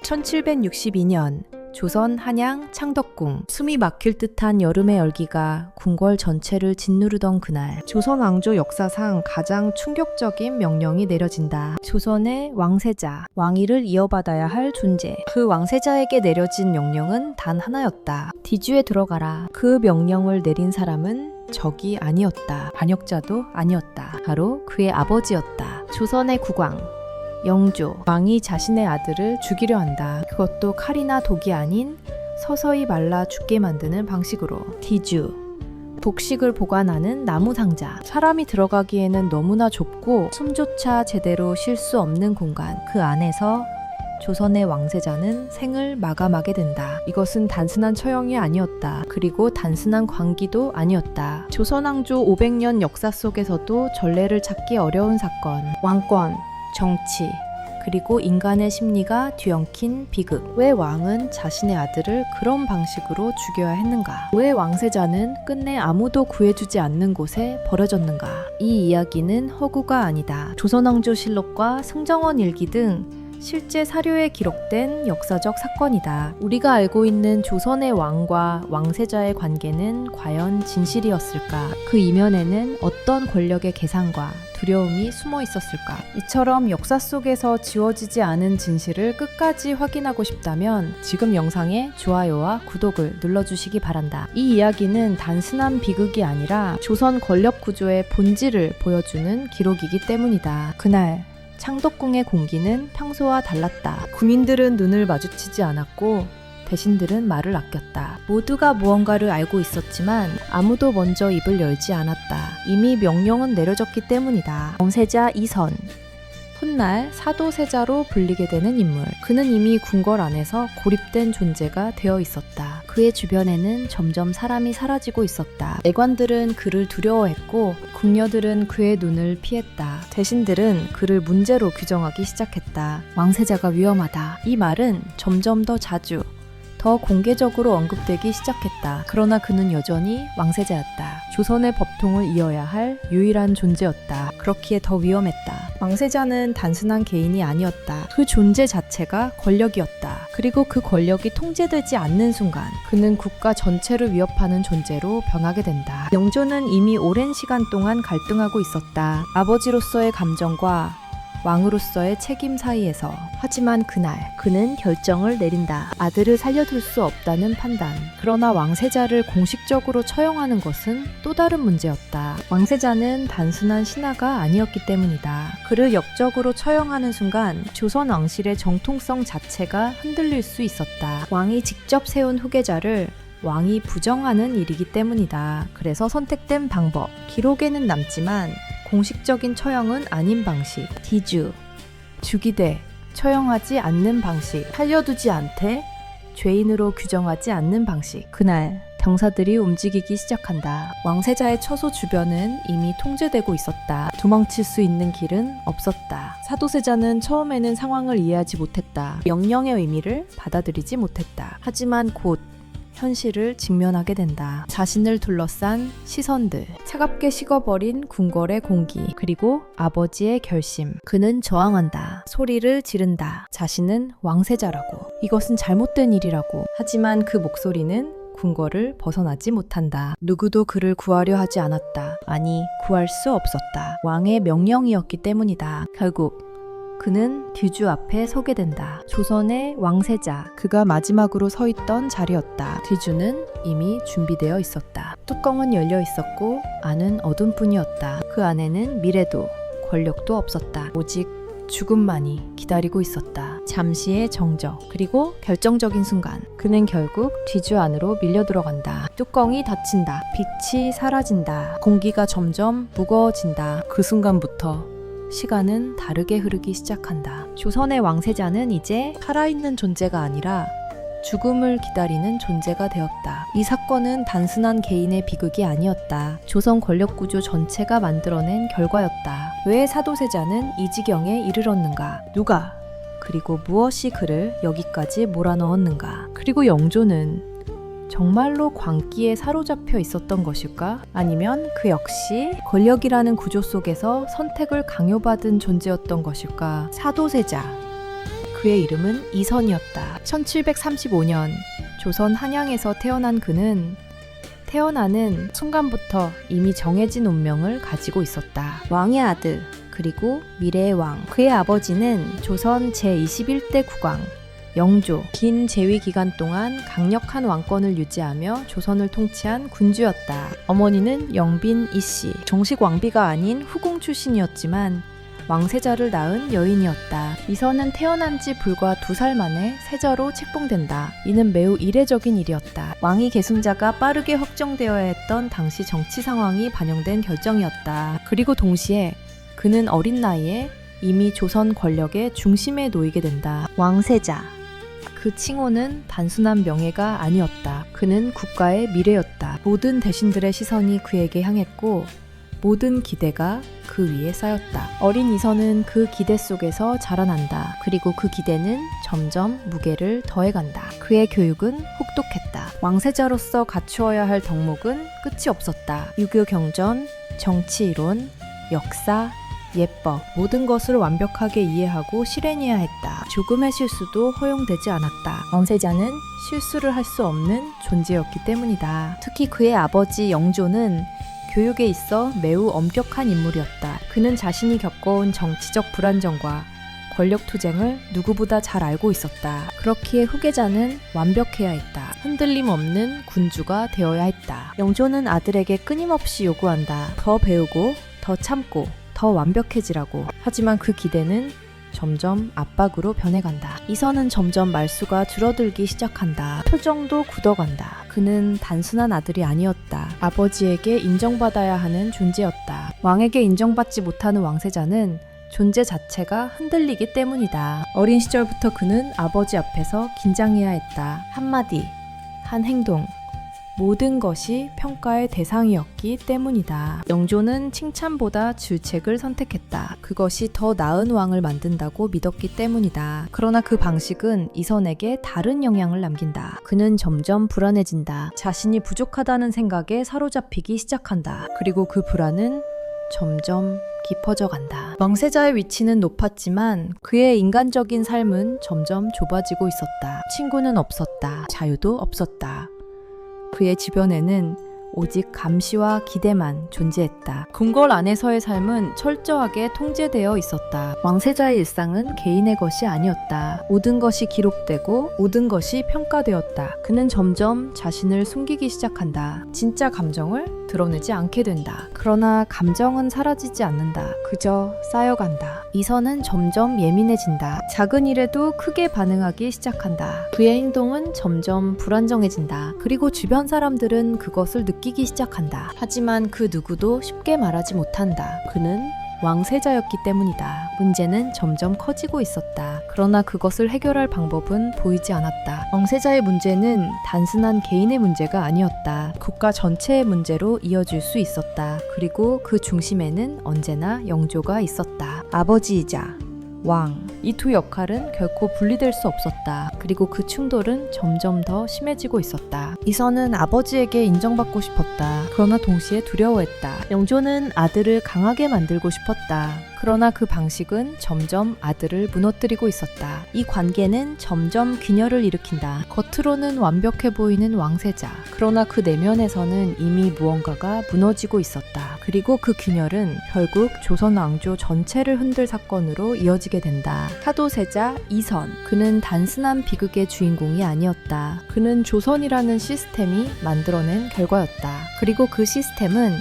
1762년 조선 한양 창덕궁. 숨이 막힐 듯한 여름의 열기가 궁궐 전체를 짓누르던 그날, 조선 왕조 역사상 가장 충격적인 명령이 내려진다. 조선의 왕세자, 왕위를 이어받아야 할 존재. 그 왕세자에게 내려진 명령은 단 하나였다. 뒤주에 들어가라. 그 명령을 내린 사람은 적이 아니었다. 반역자도 아니었다. 바로 그의 아버지였다. 조선의 국왕 영조. 왕이 자신의 아들을 죽이려 한다. 그것도 칼이나 독이 아닌 서서히 말라 죽게 만드는 방식으로. 뒤주. 독식을 보관하는 나무 상자. 사람이 들어가기에는 너무나 좁고 숨조차 제대로 쉴 수 없는 공간. 그 안에서 조선의 왕세자는 생을 마감하게 된다. 이것은 단순한 처형이 아니었다. 그리고 단순한 광기도 아니었다. 조선 왕조 500년 역사 속에서도 전례를 찾기 어려운 사건. 왕권, 정치, 그리고 인간의 심리가 뒤엉킨 비극. 왜 왕은 자신의 아들을 그런 방식으로 죽여야 했는가? 왜 왕세자는 끝내 아무도 구해주지 않는 곳에 버려졌는가? 이 이야기는 허구가 아니다. 조선왕조실록과 승정원 일기 등 실제 사료에 기록된 역사적 사건이다. 우리가 알고 있는 조선의 왕과 왕세자의 관계는 과연 진실이었을까? 그 이면에는 어떤 권력의 계산과 두려움이 숨어 있었을까? 이처럼 역사 속에서 지워지지 않은 진실을 끝까지 확인하고 싶다면 지금 영상에 좋아요와 구독을 눌러주시기 바란다. 이 이야기는 단순한 비극이 아니라 조선 권력 구조의 본질을 보여주는 기록이기 때문이다. 그날 창덕궁의 공기는 평소와 달랐다. 구민들은 눈을 마주치지 않았고 대신들은 말을 아꼈다. 모두가 무언가를 알고 있었지만 아무도 먼저 입을 열지 않았다. 이미 명령은 내려졌기 때문이다. 왕세자 이선. 훗날 사도세자로 불리게 되는 인물. 그는 이미 궁궐 안에서 고립된 존재가 되어 있었다. 그의 주변에는 점점 사람이 사라지고 있었다. 애관들은 그를 두려워했고 궁녀들은 그의 눈을 피했다. 대신들은 그를 문제로 규정하기 시작했다. 왕세자가 위험하다. 이 말은 점점 더 자주, 더 공개적으로 언급되기 시작했다. 그러나 그는 여전히 왕세자였다. 조선의 법통을 이어야 할 유일한 존재였다. 그렇기에 더 위험했다. 왕세자는 단순한 개인이 아니었다. 그 존재 자체가 권력이었다. 그리고 그 권력이 통제되지 않는 순간 그는 국가 전체를 위협하는 존재로 변하게 된다. 영조는 이미 오랜 시간 동안 갈등하고 있었다. 아버지로서의 감정과 왕으로서의 책임 사이에서. 하지만 그날 그는 결정을 내린다. 아들을 살려둘 수 없다는 판단. 그러나 왕세자를 공식적으로 처형하는 것은 또 다른 문제였다. 왕세자는 단순한 신하가 아니었기 때문이다. 그를 역적으로 처형하는 순간 조선 왕실의 정통성 자체가 흔들릴 수 있었다. 왕이 직접 세운 후계자를 왕이 부정하는 일이기 때문이다. 그래서 선택된 방법. 기록에는 남지만 공식적인 처형은 아닌 방식. 뒤주. 죽이되 처형하지 않는 방식. 살려두지 않되 죄인으로 규정하지 않는 방식. 그날 병사들이 움직이기 시작한다. 왕세자의 처소 주변은 이미 통제되고 있었다. 도망칠 수 있는 길은 없었다. 사도세자는 처음에는 상황을 이해하지 못했다. 명령의 의미를 받아들이지 못했다. 하지만 곧 현실을 직면하게 된다. 자신을 둘러싼 시선들, 차갑게 식어버린 궁궐의 공기, 그리고 아버지의 결심. 그는 저항한다. 소리를 지른다. 자신은 왕세자라고. 이것은 잘못된 일이라고. 하지만 그 목소리는 궁궐을 벗어나지 못한다. 누구도 그를 구하려 하지 않았다. 아니, 구할 수 없었다. 왕의 명령이었기 때문이다. 결국 그는 뒤주 앞에 서게 된다. 조선의 왕세자, 그가 마지막으로 서 있던 자리였다. 뒤주는 이미 준비되어 있었다. 뚜껑은 열려 있었고 안은 어둠뿐이었다. 그 안에는 미래도 권력도 없었다. 오직 죽음만이 기다리고 있었다. 잠시의 정적, 그리고 결정적인 순간 그는 결국 뒤주 안으로 밀려 들어간다. 뚜껑이 닫힌다. 빛이 사라진다. 공기가 점점 무거워진다. 그 순간부터 시간은 다르게 흐르기 시작한다. 조선의 왕세자는 이제 살아있는 존재가 아니라 죽음을 기다리는 존재가 되었다. 이 사건은 단순한 개인의 비극이 아니었다. 조선 권력구조 전체가 만들어낸 결과였다. 왜 사도세자는 이 지경에 이르렀는가? 누가? 그리고 무엇이 그를 여기까지 몰아넣었는가? 그리고 영조는 정말로 광기에 사로잡혀 있었던 것일까? 아니면 그 역시 권력이라는 구조 속에서 선택을 강요받은 존재였던 것일까? 사도세자, 그의 이름은 이선이었다. 1735년 조선 한양에서 태어난 그는 태어나는 순간부터 이미 정해진 운명을 가지고 있었다. 왕의 아들, 그리고 미래의 왕. 그의 아버지는 조선 제21대 국왕 영조. 긴 재위 기간 동안 강력한 왕권을 유지하며 조선을 통치한 군주였다. 어머니는 영빈 이씨. 정식 왕비가 아닌 후궁 출신이었지만 왕세자를 낳은 여인이었다. 이선은 태어난 지 불과 2살 만에 세자로 책봉된다. 이는 매우 이례적인 일이었다. 왕위 계승자가 빠르게 확정되어야 했던 당시 정치 상황이 반영된 결정이었다. 그리고 동시에 그는 어린 나이에 이미 조선 권력의 중심에 놓이게 된다. 왕세자. 그 칭호는 단순한 명예가 아니었다. 그는 국가의 미래였다. 모든 대신들의 시선이 그에게 향했고 모든 기대가 그 위에 쌓였다. 어린 이선은 그 기대 속에서 자라난다. 그리고 그 기대는 점점 무게를 더해간다. 그의 교육은 혹독했다. 왕세자로서 갖추어야 할 덕목은 끝이 없었다. 유교 경전, 정치 이론, 역사, 예법, 모든 것을 완벽하게 이해하고 실행해야 했다. 조금의 실수도 허용되지 않았다. 왕세자는 실수를 할 수 없는 존재였기 때문이다. 특히 그의 아버지 영조는 교육에 있어 매우 엄격한 인물이었다. 그는 자신이 겪어온 정치적 불안정과 권력 투쟁을 누구보다 잘 알고 있었다. 그렇기에 후계자는 완벽해야 했다. 흔들림 없는 군주가 되어야 했다. 영조는 아들에게 끊임없이 요구한다. 더 배우고, 더 참고, 더 완벽해지라고. 하지만 그 기대는 점점 압박으로 변해간다. 이선은 점점 말수가 줄어들기 시작한다. 표정도 굳어간다. 그는 단순한 아들이 아니었다. 아버지에게 인정받아야 하는 존재였다. 왕에게 인정받지 못하는 왕세자는 존재 자체가 흔들리기 때문이다. 어린 시절부터 그는 아버지 앞에서 긴장해야 했다. 한마디, 한 행동, 모든 것이 평가의 대상이었기 때문이다. 영조는 칭찬보다 질책을 선택했다. 그것이 더 나은 왕을 만든다고 믿었기 때문이다. 그러나 그 방식은 이선에게 다른 영향을 남긴다. 그는 점점 불안해진다. 자신이 부족하다는 생각에 사로잡히기 시작한다. 그리고 그 불안은 점점 깊어져 간다. 왕세자의 위치는 높았지만 그의 인간적인 삶은 점점 좁아지고 있었다. 친구는 없었다. 자유도 없었다. 그의 주변에는 오직 감시와 기대만 존재했다. 궁궐 안에서의 삶은 철저하게 통제되어 있었다. 왕세자의 일상은 개인의 것이 아니었다. 모든 것이 기록되고 모든 것이 평가되었다. 그는 점점 자신을 숨기기 시작한다. 진짜 감정을 드러내지 않게 된다. 그러나 감정은 사라지지 않는다. 그저 쌓여간다. 이선은 점점 예민해진다. 작은 일에도 크게 반응하기 시작한다. 그의 행동은 점점 불안정해진다. 그리고 주변 사람들은 그것을 느끼기 시작한다. 하지만 그 누구도 쉽게 말하지 못한다. 그는 왕세자였기 때문이다. 문제는 점점 커지고 있었다. 그러나 그것을 해결할 방법은 보이지 않았다. 왕세자의 문제는 단순한 개인의 문제가 아니었다. 국가 전체의 문제로 이어질 수 있었다. 그리고 그 중심에는 언제나 영조가 있었다. 아버지이자 왕. 이 두 역할은 결코 분리될 수 없었다. 그리고 그 충돌은 점점 더 심해지고 있었다. 이선은 아버지에게 인정받고 싶었다. 그러나 동시에 두려워했다. 영조는 아들을 강하게 만들고 싶었다. 그러나 그 방식은 점점 아들을 무너뜨리고 있었다. 이 관계는 점점 균열을 일으킨다. 겉으로는 완벽해 보이는 왕세자. 그러나 그 내면에서는 이미 무언가가 무너지고 있었다. 그리고 그 균열은 결국 조선 왕조 전체를 흔들 사건으로 이어지게 된다. 사도세자 이선. 그는 단순한 비극의 주인공이 아니었다. 그는 조선이라는 시스템이 만들어낸 결과였다. 그리고 그 시스템은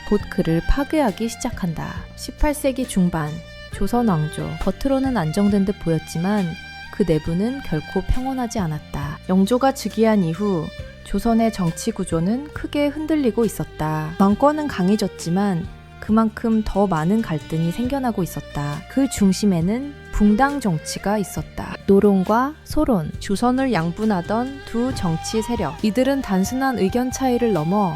곧 그를 파괴하기 시작한다. 18세기 중반 조선 왕조. 겉으로는 안정된 듯 보였지만 그 내부는 결코 평온하지 않았다. 영조가 즉위한 이후 조선의 정치 구조는 크게 흔들리고 있었다. 왕권은 강해졌지만 그만큼 더 많은 갈등이 생겨나고 있었다. 그 중심에는 붕당 정치가 있었다. 노론과 소론, 조선을 양분하던 두 정치 세력. 이들은 단순한 의견 차이를 넘어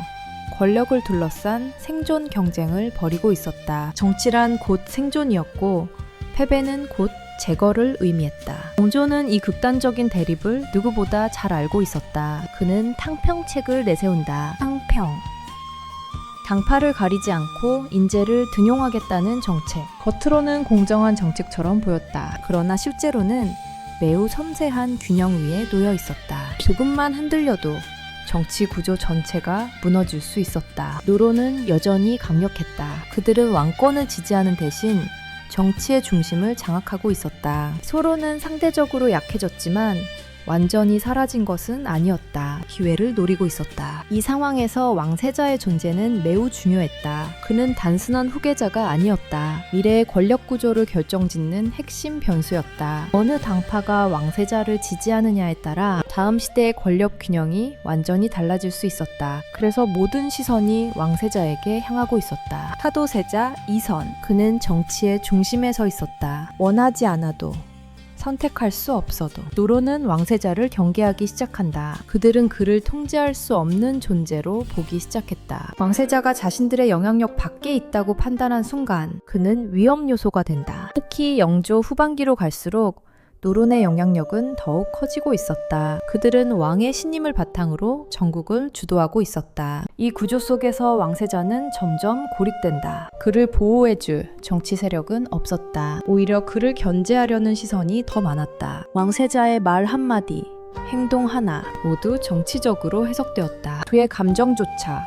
권력을 둘러싼 생존 경쟁을 벌이고 있었다. 정치란 곧 생존이었고 패배는 곧 제거를 의미했다. 영조는 이 극단적인 대립을 누구보다 잘 알고 있었다. 그는 탕평책을 내세운다. 탕평. 당파를 가리지 않고 인재를 등용하겠다는 정책. 겉으로는 공정한 정책처럼 보였다. 그러나 실제로는 매우 섬세한 균형 위에 놓여 있었다. 조금만 흔들려도 정치 구조 전체가 무너질 수 있었다. 노론은 여전히 강력했다. 그들은 왕권을 지지하는 대신 정치의 중심을 장악하고 있었다. 서로는 상대적으로 약해졌지만 완전히 사라진 것은 아니었다. 기회를 노리고 있었다. 이 상황에서 왕세자의 존재는 매우 중요했다. 그는 단순한 후계자가 아니었다. 미래의 권력 구조를 결정짓는 핵심 변수였다. 어느 당파가 왕세자를 지지하느냐에 따라 다음 시대의 권력 균형이 완전히 달라질 수 있었다. 그래서 모든 시선이 왕세자에게 향하고 있었다. 사도세자 이선. 그는 정치의 중심에 서 있었다. 원하지 않아도 선택할 수 없어도 노론은 왕세자를 경계하기 시작한다. 그들은 그를 통제할 수 없는 존재로 보기 시작했다. 왕세자가 자신들의 영향력 밖에 있다고 판단한 순간 그는 위험 요소가 된다. 특히 영조 후반기로 갈수록 노론의 영향력은 더욱 커지고 있었다. 그들은 왕의 신임을 바탕으로 전국을 주도하고 있었다. 이 구조 속에서 왕세자는 점점 고립된다. 그를 보호해줄 정치 세력은 없었다. 오히려 그를 견제하려는 시선이 더 많았다. 왕세자의 말 한마디, 행동 하나 모두 정치적으로 해석되었다. 그의 감정조차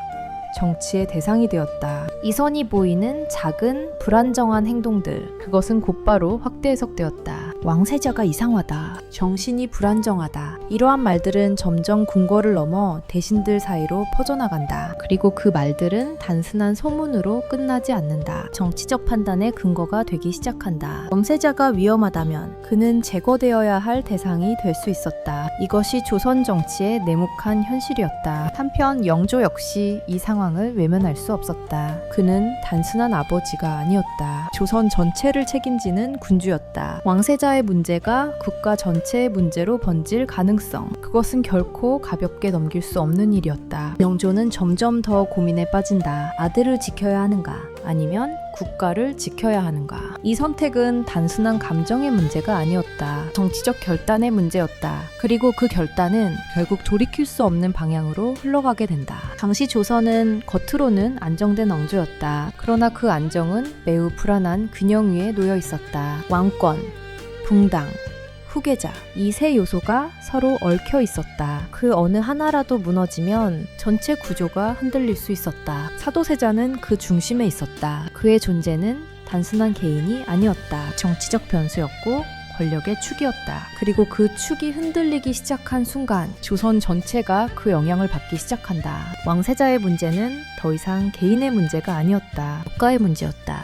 정치의 대상이 되었다. 이선이 보이는 작은 불안정한 행동들, 그것은 곧바로 확대 해석되었다. 왕세자가 이상하다. 정신이 불안정하다. 이러한 말들은 점점 궁궐을 넘어 대신들 사이로 퍼져나간다. 그리고 그 말들은 단순한 소문으로 끝나지 않는다. 정치적 판단의 근거가 되기 시작한다. 왕세자가 위험하다면 그는 제거되어야 할 대상이 될 수 있었다. 이것이 조선 정치의 냉혹한 현실이었다. 한편 영조 역시 이 상황을 외면할 수 없었다. 그는 단순한 아버지가 아니었다. 조선 전체를 책임지는 군주였다. 왕세자의 문제가 국가 전체의 문제로 번질 가능성, 그것은 결코 가볍게 넘길 수 없는 일이었다. 영조는 점점 더 고민에 빠진다. 아들을 지켜야 하는가, 아니면 국가를 지켜야 하는가. 이 선택은 단순한 감정의 문제가 아니었다. 정치적 결단의 문제였다. 그리고 그 결단은 결국 돌이킬 수 없는 방향으로 흘러가게 된다. 당시 조선은 겉으로는 안정된 왕조였다. 그러나 그 안정은 매우 불안한 균형 위에 놓여 있었다. 왕권, 붕당, 후계자, 이 세 요소가 서로 얽혀 있었다. 그 어느 하나라도 무너지면 전체 구조가 흔들릴 수 있었다. 사도세자는 그 중심에 있었다. 그의 존재는 단순한 개인이 아니었다. 정치적 변수였고 권력의 축이었다. 그리고 그 축이 흔들리기 시작한 순간 조선 전체가 그 영향을 받기 시작한다. 왕세자의 문제는 더 이상 개인의 문제가 아니었다. 국가의 문제였다.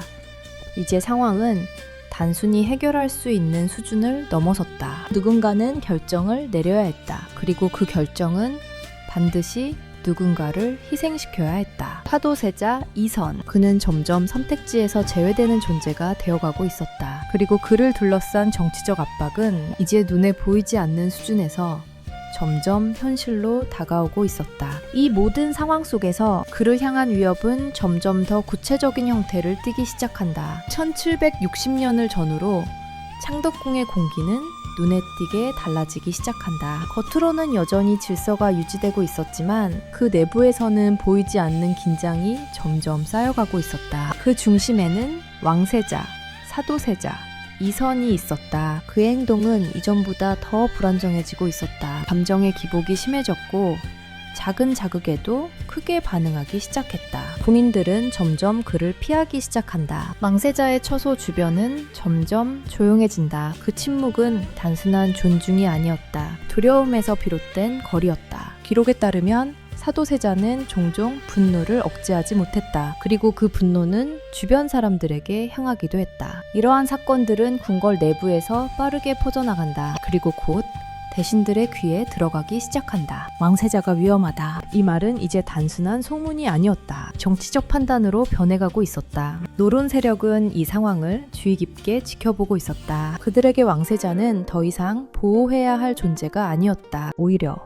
이제 상황은 단순히 해결할 수 있는 수준을 넘어섰다. 누군가는 결정을 내려야 했다. 그리고 그 결정은 반드시 누군가를 희생시켜야 했다. 사도세자 이선. 그는 점점 선택지에서 제외되는 존재가 되어가고 있었다. 그리고 그를 둘러싼 정치적 압박은 이제 눈에 보이지 않는 수준에서 점점 현실로 다가오고 있었다. 이 모든 상황 속에서 그를 향한 위협은 점점 더 구체적인 형태를 띠기 시작한다. 1760년을 전후로 창덕궁의 공기는 눈에 띄게 달라지기 시작한다. 겉으로는 여전히 질서가 유지되고 있었지만 그 내부에서는 보이지 않는 긴장이 점점 쌓여가고 있었다. 그 중심에는 왕세자, 사도세자, 이선이 있었다. 그의 행동은 이전보다 더 불안정해지고 있었다. 감정의 기복이 심해졌고 작은 자극에도 크게 반응하기 시작했다. 국민들은 점점 그를 피하기 시작한다. 왕세자의 처소 주변은 점점 조용해진다. 그 침묵은 단순한 존중이 아니었다. 두려움에서 비롯된 거리였다. 기록에 따르면 사도세자는 종종 분노를 억제하지 못했다. 그리고 그 분노는 주변 사람들에게 향하기도 했다. 이러한 사건들은 궁궐 내부에서 빠르게 퍼져나간다. 그리고 곧 대신들의 귀에 들어가기 시작한다. 왕세자가 위험하다. 이 말은 이제 단순한 소문이 아니었다. 정치적 판단으로 변해가고 있었다. 노론 세력은 이 상황을 주의 깊게 지켜보고 있었다. 그들에게 왕세자는 더 이상 보호해야 할 존재가 아니었다. 오히려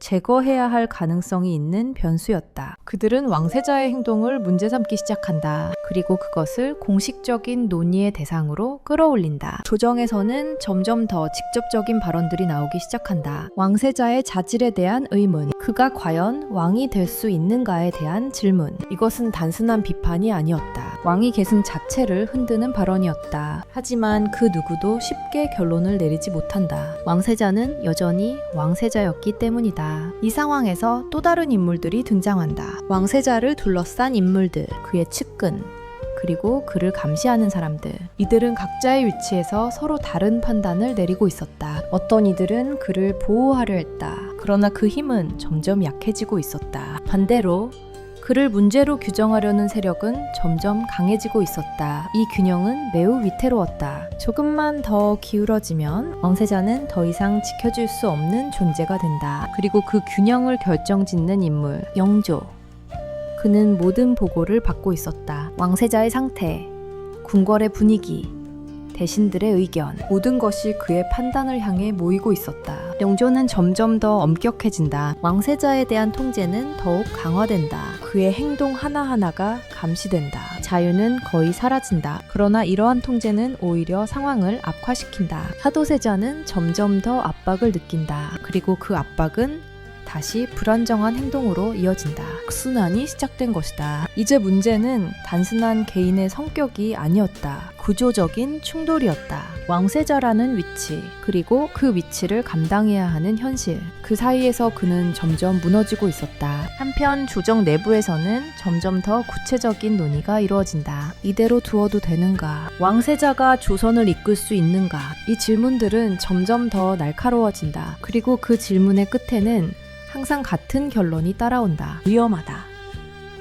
제거해야 할 가능성이 있는 변수였다. 그들은 왕세자의 행동을 문제 삼기 시작한다. 그리고 그것을 공식적인 논의의 대상으로 끌어올린다. 조정에서는 점점 더 직접적인 발언들이 나오기 시작한다. 왕세자의 자질에 대한 의문, 그가 과연 왕이 될 수 있는가에 대한 질문. 이것은 단순한 비판이 아니었다. 왕위 계승 자체를 흔드는 발언이었다. 하지만 그 누구도 쉽게 결론을 내리지 못한다. 왕세자는 여전히 왕세자였기 때문이다. 이 상황에서 또 다른 인물들이 등장한다. 왕세자를 둘러싼 인물들, 그의 측근, 그리고 그를 감시하는 사람들. 이들은 각자의 위치에서 서로 다른 판단을 내리고 있었다. 어떤 이들은 그를 보호하려 했다. 그러나 그 힘은 점점 약해지고 있었다. 반대로 그를 문제로 규정하려는 세력은 점점 강해지고 있었다. 이 균형은 매우 위태로웠다. 조금만 더 기울어지면 왕세자는 더 이상 지켜줄 수 없는 존재가 된다. 그리고 그 균형을 결정짓는 인물, 영조. 그는 모든 보고를 받고 있었다. 왕세자의 상태, 궁궐의 분위기, 대신들의 의견, 모든 것이 그의 판단을 향해 모이고 있었다. 영조는 점점 더 엄격해진다. 왕세자에 대한 통제는 더욱 강화된다. 그의 행동 하나하나가 감시된다. 자유는 거의 사라진다. 그러나 이러한 통제는 오히려 상황을 악화시킨다. 사도세자는 점점 더 압박을 느낀다. 그리고 그 압박은 다시 불안정한 행동으로 이어진다. 악순환이 시작된 것이다. 이제 문제는 단순한 개인의 성격이 아니었다. 구조적인 충돌이었다. 왕세자라는 위치, 그리고 그 위치를 감당해야 하는 현실. 그 사이에서 그는 점점 무너지고 있었다. 한편 조정 내부에서는 점점 더 구체적인 논의가 이루어진다. 이대로 두어도 되는가? 왕세자가 조선을 이끌 수 있는가? 이 질문들은 점점 더 날카로워진다. 그리고 그 질문의 끝에는 항상 같은 결론이 따라온다. 위험하다.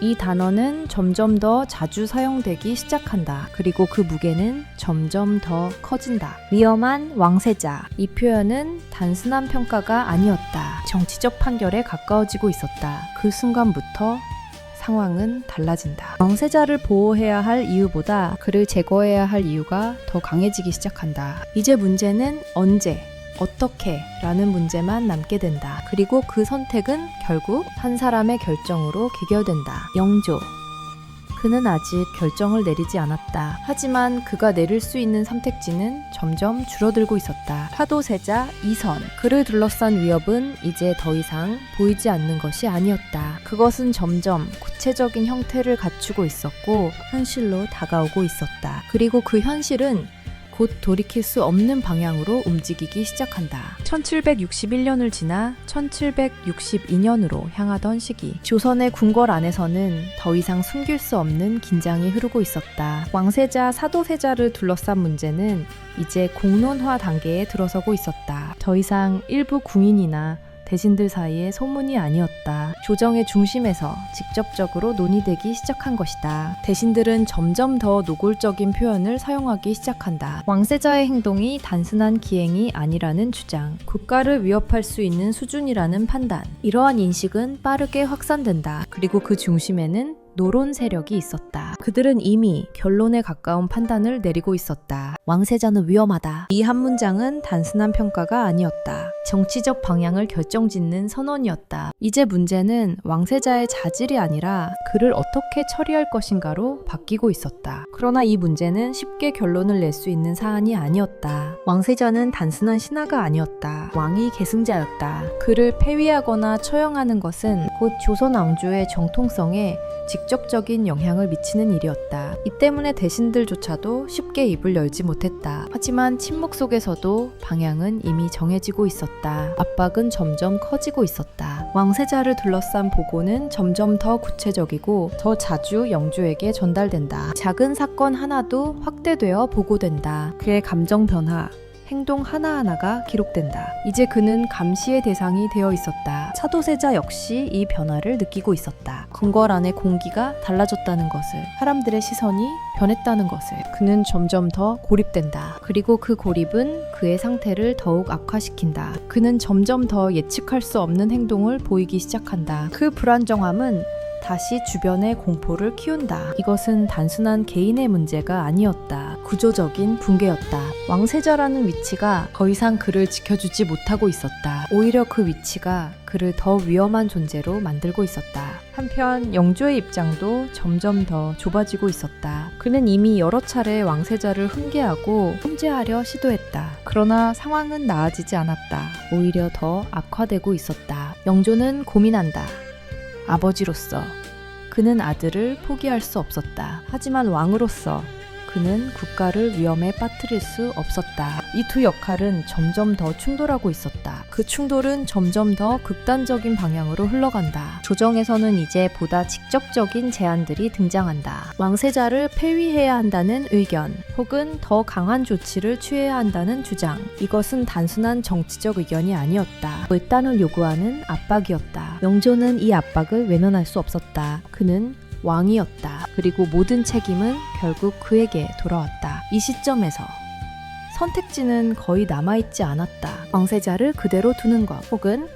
이 단어는 점점 더 자주 사용되기 시작한다. 그리고 그 무게는 점점 더 커진다. 위험한 왕세자. 이 표현은 단순한 평가가 아니었다. 정치적 판결에 가까워지고 있었다. 그 순간부터 상황은 달라진다. 왕세자를 보호해야 할 이유보다 그를 제거해야 할 이유가 더 강해지기 시작한다. 이제 문제는 언제, 어떻게 라는 문제만 남게 된다. 그리고 그 선택은 결국 한 사람의 결정으로 귀결된다. 영조. 그는 아직 결정을 내리지 않았다. 하지만 그가 내릴 수 있는 선택지는 점점 줄어들고 있었다. 사도세자 이선. 그를 둘러싼 위협은 이제 더 이상 보이지 않는 것이 아니었다. 그것은 점점 구체적인 형태를 갖추고 있었고 현실로 다가오고 있었다. 그리고 그 현실은 곧 돌이킬 수 없는 방향으로 움직이기 시작한다. 1761년을 지나 1762년으로 향하던 시기. 조선의 궁궐 안에서는 더 이상 숨길 수 없는 긴장이 흐르고 있었다. 왕세자, 사도세자를 둘러싼 문제는 이제 공론화 단계에 들어서고 있었다. 더 이상 일부 궁인이나 대신들 사이의 소문이 아니었다. 조정의 중심에서 직접적으로 논의되기 시작한 것이다. 대신들은 점점 더 노골적인 표현을 사용하기 시작한다. 왕세자의 행동이 단순한 기행이 아니라는 주장, 국가를 위협할 수 있는 수준이라는 판단. 이러한 인식은 빠르게 확산된다. 그리고 그 중심에는 노론 세력이 있었다. 그들은 이미 결론에 가까운 판단을 내리고 있었다. 왕세자는 위험하다. 이 한 문장은 단순한 평가가 아니었다. 정치적 방향을 결정짓는 선언이었다. 이제 문제는 왕세자의 자질이 아니라 그를 어떻게 처리할 것인가로 바뀌고 있었다. 그러나 이 문제는 쉽게 결론을 낼 수 있는 사안이 아니었다. 왕세자는 단순한 신하가 아니었다. 왕위 계승자였다. 그를 폐위하거나 처형하는 것은 곧 조선 왕조의 정통성에 직접적인 영향을 미치는 일이었다. 이 때문에 대신들조차도 쉽게 입을 열지 못했다. 하지만 침묵 속에서도 방향은 이미 정해지고 있었다. 압박은 점점 커지고 있었다. 왕세자를 둘러싼 보고는 점점 더 구체적이고 더 자주 영조에게 전달된다. 작은 사건 하나도 확대되어 보고된다. 그의 감정 변화, 행동 하나하나가 기록된다. 이제 그는 감시의 대상이 되어 있었다. 사도세자 역시 이 변화를 느끼고 있었다. 궁궐 안의 공기가 달라졌다는 것을, 사람들의 시선이 변했다는 것을. 그는 점점 더 고립된다. 그리고 그 고립은 그의 상태를 더욱 악화시킨다. 그는 점점 더 예측할 수 없는 행동을 보이기 시작한다. 그 불안정함은 다시 주변의 공포를 키운다. 이것은 단순한 개인의 문제가 아니었다. 구조적인 붕괴였다. 왕세자라는 위치가 더 이상 그를 지켜주지 못하고 있었다. 오히려 그 위치가 그를 더 위험한 존재로 만들고 있었다. 한편 영조의 입장도 점점 더 좁아지고 있었다. 그는 이미 여러 차례 왕세자를 훈계하고 통제하려 시도했다. 그러나 상황은 나아지지 않았다. 오히려 더 악화되고 있었다. 영조는 고민한다. 아버지로서 그는 아들을 포기할 수 없었다. 하지만 왕으로서 그는 국가를 위험에 빠뜨릴 수 없었다. 이 두 역할은 점점 더 충돌하고 있었다. 그 충돌은 점점 더 극단적인 방향으로 흘러간다. 조정에서는 이제 보다 직접적인 제안들이 등장한다. 왕세자를 폐위해야 한다는 의견, 혹은 더 강한 조치를 취해야 한다는 주장. 이것은 단순한 정치적 의견이 아니었다. 결단을 요구하는 압박이었다. 영조는 이 압박을 외면할 수 없었다. 그는 왕이었다. 그리고 모든 책임은 결국 그에게 돌아왔다. 이 시점에서 선택지는 거의 남아있지 않았다. 왕세자를 그대로 두는 것, 혹은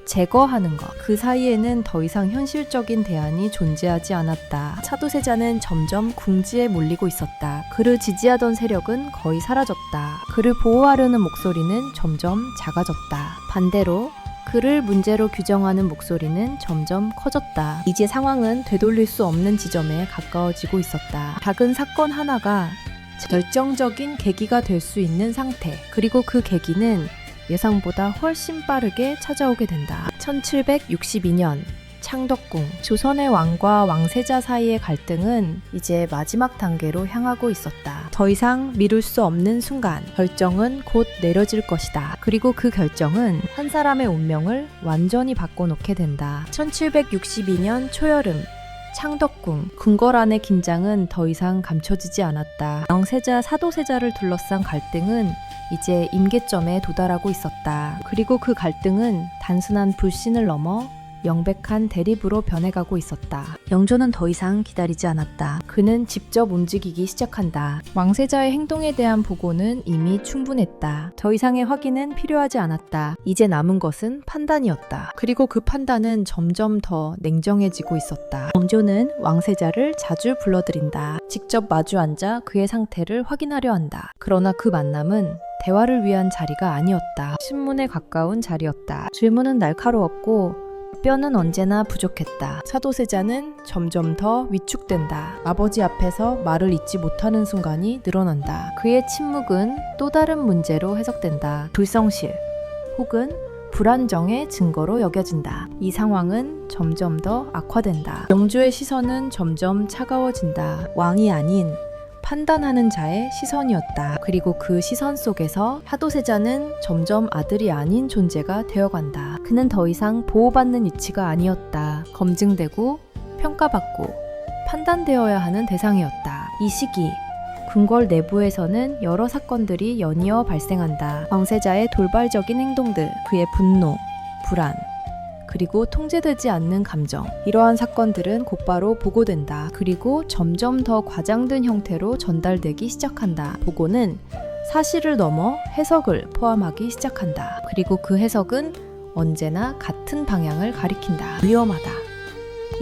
제거하는 것. 그 사이에는 더 이상 현실적인 대안이 존재하지 않았다. 사도세자는 점점 궁지에 몰리고 있었다. 그를 지지하던 세력은 거의 사라졌다. 그를 보호하려는 목소리는 점점 작아졌다. 반대로 그를 문제로 규정하는 목소리는 점점 커졌다. 이제 상황은 되돌릴 수 없는 지점에 가까워지고 있었다. 작은 사건 하나가 결정적인 계기가 될 수 있는 상태. 그리고 그 계기는 예상보다 훨씬 빠르게 찾아오게 된다. 1762년 창덕궁. 조선의 왕과 왕세자 사이의 갈등은 이제 마지막 단계로 향하고 있었다. 더 이상 미룰 수 없는 순간, 결정은 곧 내려질 것이다. 그리고 그 결정은 한 사람의 운명을 완전히 바꿔놓게 된다. 1762년 초여름, 창덕궁. 궁궐 안의 긴장은 더 이상 감춰지지 않았다. 왕세자, 사도세자를 둘러싼 갈등은 이제 임계점에 도달하고 있었다. 그리고 그 갈등은 단순한 불신을 넘어 명백한 대립으로 변해가고 있었다. 영조는 더 이상 기다리지 않았다. 그는 직접 움직이기 시작한다. 왕세자의 행동에 대한 보고는 이미 충분했다. 더 이상의 확인은 필요하지 않았다. 이제 남은 것은 판단이었다. 그리고 그 판단은 점점 더 냉정해지고 있었다. 영조는 왕세자를 자주 불러들인다. 직접 마주 앉아 그의 상태를 확인하려 한다. 그러나 그 만남은 대화를 위한 자리가 아니었다. 신문에 가까운 자리였다. 질문은 날카로웠고 답변은 언제나 부족했다. 사도세자는 점점 더 위축된다. 아버지 앞에서 말을 잇지 못하는 순간이 늘어난다. 그의 침묵은 또 다른 문제로 해석된다. 불성실 혹은 불안정의 증거로 여겨진다. 이 상황은 점점 더 악화된다. 영조의 시선은 점점 차가워진다. 왕이 아닌 판단하는 자의 시선이었다. 그리고 그 시선 속에서 사도세자는 점점 아들이 아닌 존재가 되어간다. 그는 더 이상 보호받는 위치가 아니었다. 검증되고 평가받고 판단되어야 하는 대상이었다. 이 시기 궁궐 내부에서는 여러 사건들이 연이어 발생한다. 왕세자의 돌발적인 행동들, 그의 분노, 불안, 그리고 통제되지 않는 감정. 이러한 사건들은 곧바로 보고된다. 그리고 점점 더 과장된 형태로 전달되기 시작한다. 보고는 사실을 넘어 해석을 포함하기 시작한다. 그리고 그 해석은 언제나 같은 방향을 가리킨다. 위험하다.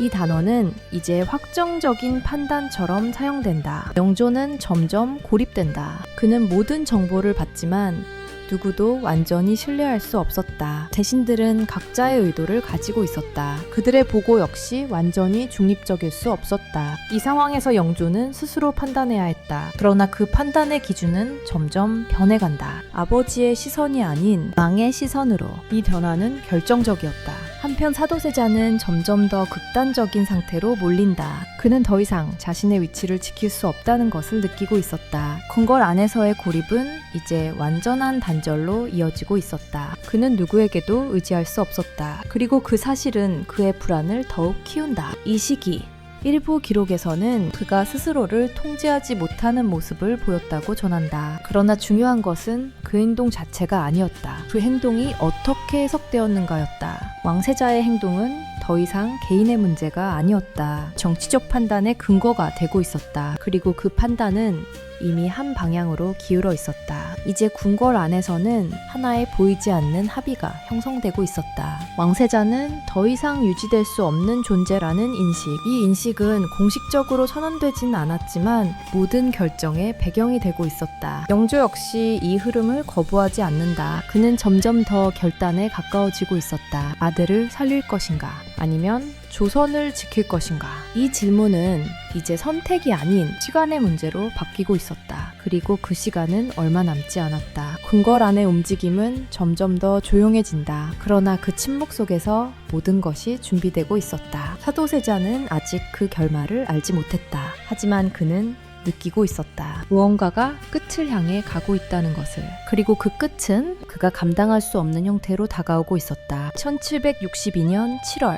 이 단어는 이제 확정적인 판단처럼 사용된다. 영조는 점점 고립된다. 그는 모든 정보를 받지만 누구도 완전히 신뢰할 수 없었다. 대신들은 각자의 의도를 가지고 있었다. 그들의 보고 역시 완전히 중립적일 수 없었다. 이 상황에서 영조는 스스로 판단해야 했다. 그러나 그 판단의 기준은 점점 변해간다. 아버지의 시선이 아닌 왕의 시선으로. 이 변화는 결정적이었다. 한편 사도세자는 점점 더 극단적인 상태로 몰린다. 그는 더 이상 자신의 위치를 지킬 수 없다는 것을 느끼고 있었다. 궁궐 안에서의 고립은 이제 완전한 단절로 이어지고 있었다. 그는 누구에게도 의지할 수 없었다. 그리고 그 사실은 그의 불안을 더욱 키운다. 이 시기 일부 기록에서는 그가 스스로를 통제하지 못하는 모습을 보였다고 전한다. 그러나 중요한 것은 그 행동 자체가 아니었다. 그 행동이 어떻게 해석되었는가였다. 왕세자의 행동은 더 이상 개인의 문제가 아니었다. 정치적 판단의 근거가 되고 있었다. 그리고 그 판단은 이미 한 방향으로 기울어 있었다. 이제 궁궐 안에서는 하나의 보이지 않는 합의가 형성되고 있었다. 왕세자는 더 이상 유지될 수 없는 존재라는 인식. 이 인식은 공식적으로 선언되진 않았지만 모든 결정의 배경이 되고 있었다. 영조 역시 이 흐름을 거부하지 않는다. 그는 점점 더 결단에 가까워지고 있었다. 아들을 살릴 것인가? 아니면 조선을 지킬 것인가? 이 질문은 이제 선택이 아닌 시간의 문제로 바뀌고 있었다. 그리고 그 시간은 얼마 남지 않았다. 궁궐 안의 움직임은 점점 더 조용해진다. 그러나 그 침묵 속에서 모든 것이 준비되고 있었다. 사도세자는 아직 그 결말을 알지 못했다. 하지만 그는 느끼고 있었다. 무언가가 끝을 향해 가고 있다는 것을. 그리고 그 끝은 그가 감당할 수 없는 형태로 다가오고 있었다. 1762년 7월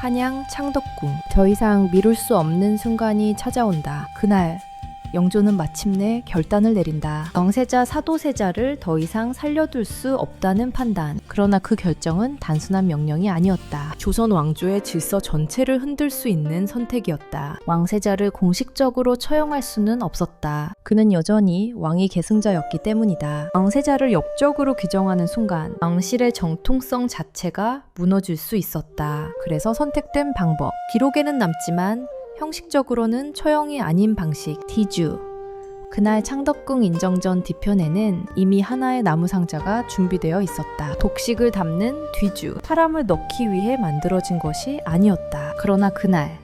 한양 창덕궁. 더 이상 미룰 수 없는 순간이 찾아온다. 그날 영조는 마침내 결단을 내린다. 영세자 사도세자를 더 이상 살려둘 수 없다는 판단. 그러나 그 결정은 단순한 명령이 아니었다. 조선 왕조의 질서 전체를 흔들 수 있는 선택이었다. 왕세자를 공식적으로 처형할 수는 없었다. 그는 여전히 왕위 계승자였기 때문이다. 왕세자를 역적으로 규정하는 순간 왕실의 정통성 자체가 무너질 수 있었다. 그래서 선택된 방법. 기록에는 남지만 형식적으로는 처형이 아닌 방식, 뒤주. 그날 창덕궁 인정전 뒤편에는 이미 하나의 나무 상자가 준비되어 있었다. 독식을 담는 뒤주. 사람을 넣기 위해 만들어진 것이 아니었다. 그러나 그날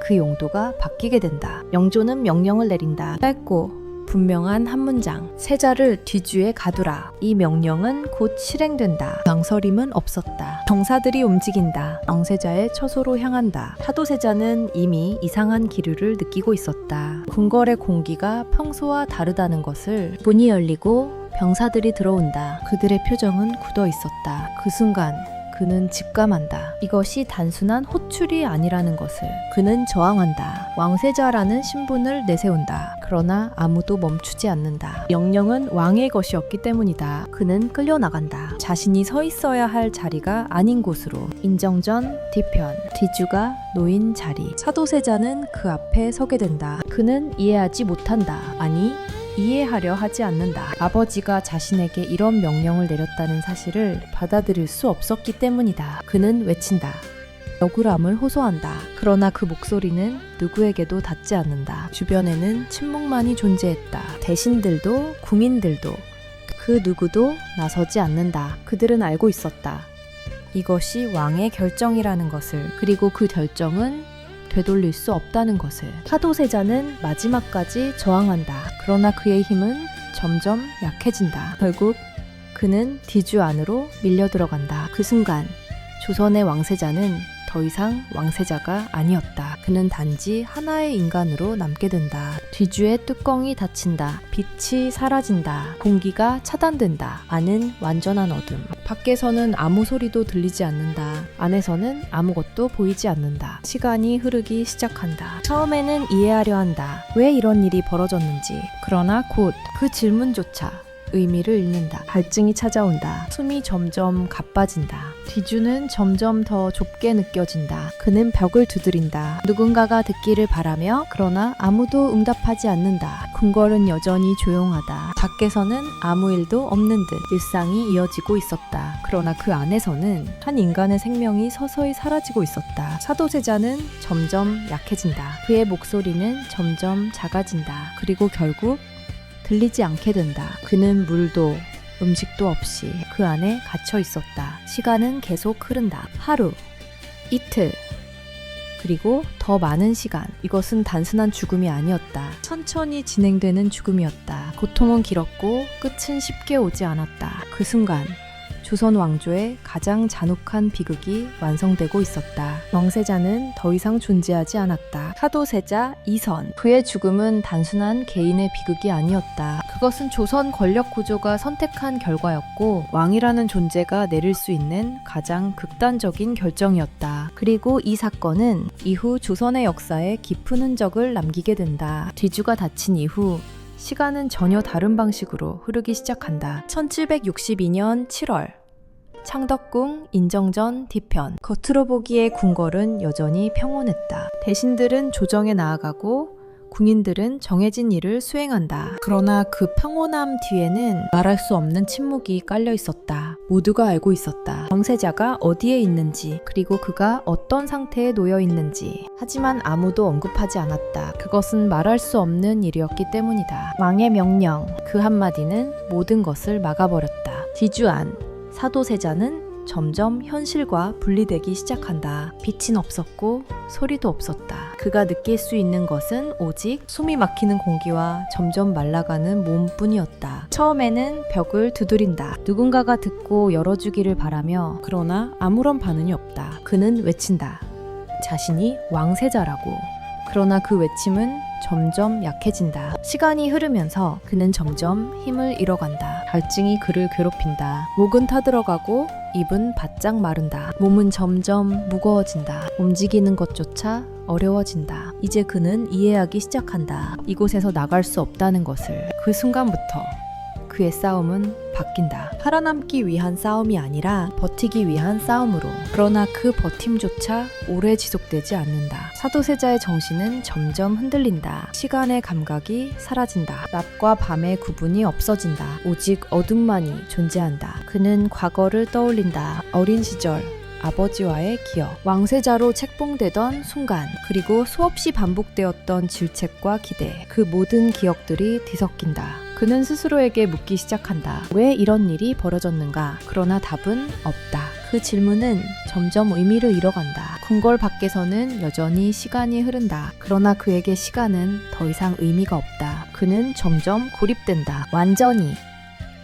그 용도가 바뀌게 된다. 영조는 명령을 내린다. 짧고 분명한 한 문장. 세자를 뒤주에 가두라. 이 명령은 곧 실행된다. 망설임은 없었다. 병사들이 움직인다. 영세자의 처소로 향한다. 사도세자는 이미 이상한 기류를 느끼고 있었다. 궁궐의 공기가 평소와 다르다는 것을. 문이 열리고 병사들이 들어온다. 그들의 표정은 굳어 있었다. 그 순간 그는 직감한다. 이것이 단순한 호출이 아니라는 것을. 그는 저항한다. 왕세자라는 신분을 내세운다. 그러나 아무도 멈추지 않는다. 명령은 왕의 것이었기 때문이다. 그는 끌려나간다. 자신이 서 있어야 할 자리가 아닌 곳으로. 인정전 뒤편. 뒤주가 놓인 자리. 사도세자는 그 앞에 서게 된다. 그는 이해하지 못한다. 아니, 이해하려 하지 않는다. 아버지가 자신에게 이런 명령을 내렸다는 사실을 받아들일 수 없었기 때문이다. 그는 외친다. 억울함을 호소한다. 그러나 그 목소리는 누구에게도 닿지 않는다. 주변에는 침묵만이 존재했다. 대신들도 궁인들도 그 누구도 나서지 않는다. 그들은 알고 있었다. 이것이 왕의 결정이라는 것을. 그리고 그 결정은 되돌릴 수 없다는 것을. 사도세자는 마지막까지 저항한다. 그러나 그의 힘은 점점 약해진다. 결국 그는 뒤주 안으로 밀려 들어간다. 그 순간 조선의 왕세자는 더 이상 왕세자가 아니었다. 그는 단지 하나의 인간으로 남게 된다. 뒤주의 뚜껑이 닫힌다. 빛이 사라진다. 공기가 차단된다. 안은 완전한 어둠. 밖에서는 아무 소리도 들리지 않는다. 안에서는 아무것도 보이지 않는다. 시간이 흐르기 시작한다. 처음에는 이해하려 한다. 왜 이런 일이 벌어졌는지. 그러나 곧 그 질문조차 의미를 잃는다. 갈증이 찾아온다. 숨이 점점 가빠진다. 뒤주는 점점 더 좁게 느껴진다. 그는 벽을 두드린다. 누군가가 듣기를 바라며. 그러나 아무도 응답하지 않는다. 궁궐은 여전히 조용하다. 밖에서는 아무 일도 없는 듯 일상이 이어지고 있었다. 그러나 그 안에서는 한 인간의 생명이 서서히 사라지고 있었다. 사도세자는 점점 약해진다. 그의 목소리는 점점 작아진다. 그리고 결국 들리지 않게 된다. 그는 물도 음식도 없이 그 안에 갇혀 있었다. 시간은 계속 흐른다. 하루, 이틀, 그리고 더 많은 시간. 이것은 단순한 죽음이 아니었다. 천천히 진행되는 죽음이었다. 고통은 길었고 끝은 쉽게 오지 않았다. 그 순간 조선 왕조의 가장 잔혹한 비극이 완성되고 있었다. 왕세자는 더 이상 존재하지 않았다. 사도세자 이선. 그의 죽음은 단순한 개인의 비극이 아니었다. 그것은 조선 권력 구조가 선택한 결과였고 왕이라는 존재가 내릴 수 있는 가장 극단적인 결정이었다. 그리고 이 사건은 이후 조선의 역사에 깊은 흔적을 남기게 된다. 뒤주가 닫힌 이후 시간은 전혀 다른 방식으로 흐르기 시작한다. 1762년 7월 창덕궁 인정전 뒤편. 겉으로 보기에 궁궐은 여전히 평온했다. 대신들은 조정에 나아가고 궁인들은 정해진 일을 수행한다. 그러나 그 평온함 뒤에는 말할 수 없는 침묵이 깔려 있었다. 모두가 알고 있었다. 왕세자가 어디에 있는지, 그리고 그가 어떤 상태에 놓여 있는지. 하지만 아무도 언급하지 않았다. 그것은 말할 수 없는 일이었기 때문이다. 왕의 명령, 그 한마디는 모든 것을 막아버렸다. 뒤주 안 사도세자는 점점 현실과 분리되기 시작한다. 빛은 없었고 소리도 없었다. 그가 느낄 수 있는 것은 오직 숨이 막히는 공기와 점점 말라가는 몸뿐이었다. 처음에는 벽을 두드린다. 누군가가 듣고 열어주기를 바라며 그러나 아무런 반응이 없다. 그는 외친다. 자신이 왕세자라고. 그러나 그 외침은 점점 약해진다. 시간이 흐르면서 그는 점점 힘을 잃어간다. 갈증이 그를 괴롭힌다. 목은 타들어가고 입은 바짝 마른다. 몸은 점점 무거워진다. 움직이는 것조차 어려워진다. 이제 그는 이해하기 시작한다. 이곳에서 나갈 수 없다는 것을. 그 순간부터 그의 싸움은 바뀐다. 살아남기 위한 싸움이 아니라 버티기 위한 싸움으로. 그러나 그 버팀조차 오래 지속되지 않는다. 사도세자의 정신은 점점 흔들린다. 시간의 감각이 사라진다. 낮과 밤의 구분이 없어진다. 오직 어둠만이 존재한다. 그는 과거를 떠올린다. 어린 시절 아버지와의 기억, 왕세자로 책봉되던 순간, 그리고 수없이 반복되었던 질책과 기대, 그 모든 기억들이 뒤섞인다. 그는 스스로에게 묻기 시작한다. 왜 이런 일이 벌어졌는가? 그러나 답은 없다. 그 질문은 점점 의미를 잃어간다. 궁궐 밖에서는 여전히 시간이 흐른다. 그러나 그에게 시간은 더 이상 의미가 없다. 그는 점점 고립된다. 완전히.